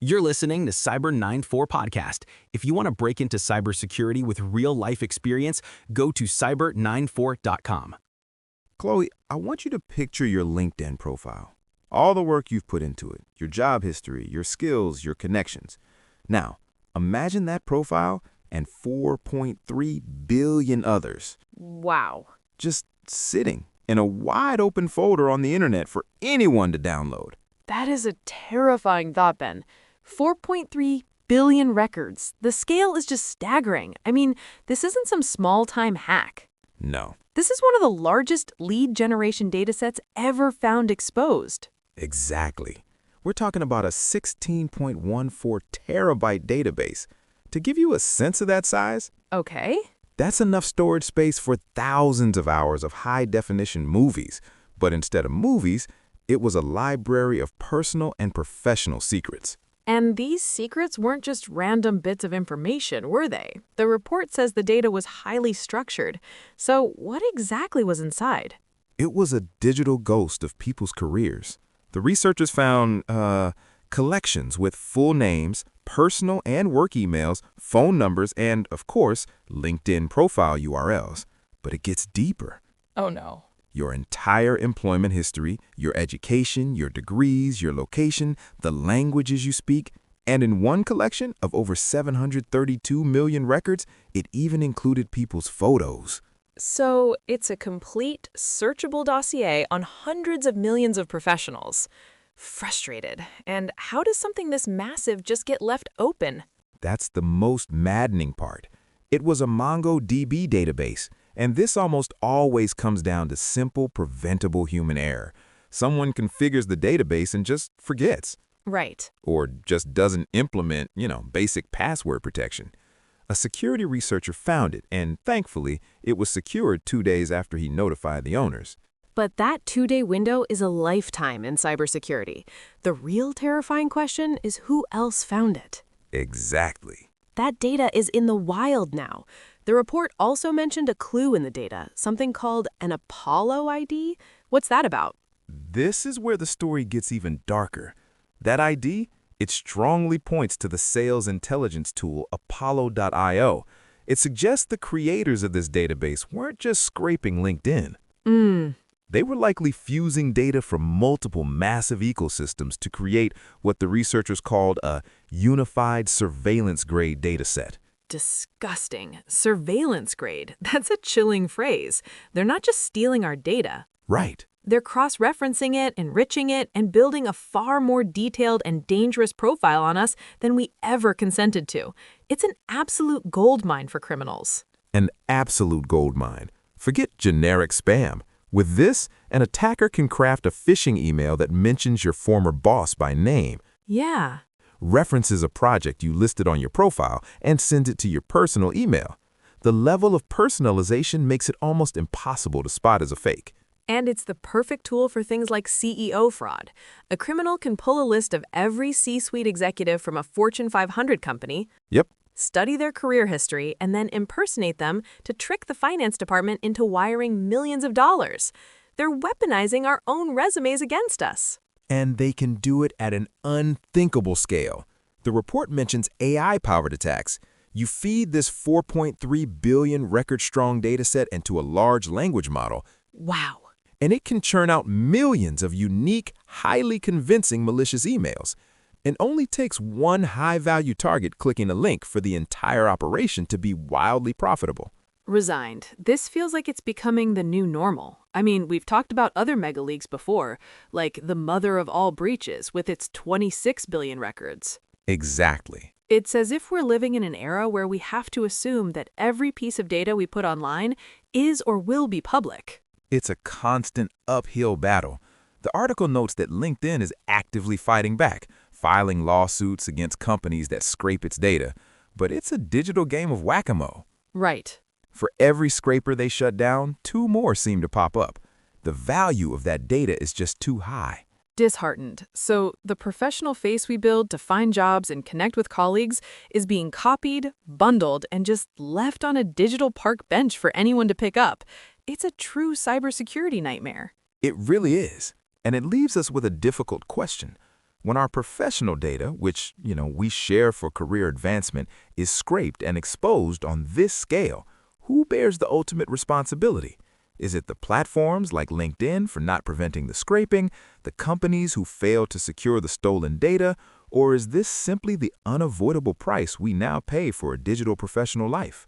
You're listening to Cyber 94 Podcast. If you want to break into cybersecurity with real-life experience, go to cyber94.com. Chloe, I want you to picture your LinkedIn profile. All the work you've put into it, your job history, your skills, your connections. Now, imagine that profile and 4.3 billion others. Wow. Just sitting in a wide open folder on the internet for anyone to download. That is a terrifying thought, Ben. 4.3 billion records. The scale is just staggering. I mean, this isn't some small-time hack. No. This is one of the largest lead generation datasets ever found exposed. Exactly. We're talking about a 16.14 terabyte database. To give you a sense of that size, Okay. that's enough storage space for thousands of hours of high-definition movies. But instead of movies, it was a library of personal and professional secrets. And these secrets weren't just random bits of information, were they? The report says the data was highly structured. So what exactly was inside? It was a digital ghost of people's careers. The researchers found collections with full names, personal and work emails, phone numbers, and, of course, LinkedIn profile URLs. But it gets deeper. Oh no. Your entire employment history, your education, your degrees, your location, the languages you speak, and in one collection of over 732 million records, it even included people's photos. So it's a complete, searchable dossier on hundreds of millions of professionals. Frustrated. And how does something this massive just get left open? That's the most maddening part. It was a MongoDB database, and this almost always comes down to simple, preventable human error. Someone configures the database and just forgets. Right. Or just doesn't implement, basic password protection. A security researcher found it, and thankfully, it was secured 2 days after he notified the owners. But that 2-day window is a lifetime in cybersecurity. The real terrifying question is who else found it? Exactly. That data is in the wild now. The report also mentioned a clue in the data, something called an Apollo ID. What's that about? This is where the story gets even darker. That ID, it strongly points to the sales intelligence tool Apollo.io. It suggests the creators of this database weren't just scraping LinkedIn. They were likely fusing data from multiple massive ecosystems to create what the researchers called a unified surveillance-grade dataset. Disgusting. Surveillance grade. That's a chilling phrase. They're not just stealing our data. Right. They're cross-referencing it, enriching it, and building a far more detailed and dangerous profile on us than we ever consented to. It's an absolute goldmine for criminals. An absolute goldmine. Forget generic spam. With this, an attacker can craft a phishing email that mentions your former boss by name, Yeah. references a project you listed on your profile, and sends it to your personal email. The level of personalization makes it almost impossible to spot as a fake. And it's the perfect tool for things like CEO fraud. A criminal can pull a list of every C-suite executive from a Fortune 500 company, Yep. study their career history, and then impersonate them to trick the finance department into wiring millions of dollars. They're weaponizing our own resumes against us. And they can do it at an unthinkable scale. The report mentions AI-powered attacks. You feed this 4.3 billion record-strong dataset into a large language model, Wow. and it can churn out millions of unique, highly convincing malicious emails. It only takes one high-value target clicking a link for the entire operation to be wildly profitable. Resigned. This feels like it's becoming the new normal. I mean, we've talked about other mega leaks before, like the mother of all breaches with its 26 billion records. Exactly. It's as if we're living in an era where we have to assume that every piece of data we put online is or will be public. It's a constant uphill battle. The article notes that LinkedIn is actively fighting back, filing lawsuits against companies that scrape its data. But it's a digital game of whack-a-mole. Right. For every scraper they shut down, 2 more seem to pop up. The value of that data is just too high. Disheartened. So the professional face we build to find jobs and connect with colleagues is being copied, bundled, and just left on a digital park bench for anyone to pick up. It's a true cybersecurity nightmare. It really is. And it leaves us with a difficult question. When our professional data, which, we share for career advancement, is scraped and exposed on this scale, who bears the ultimate responsibility? Is it the platforms like LinkedIn for not preventing the scraping, the companies who fail to secure the stolen data, or is this simply the unavoidable price we now pay for a digital professional life?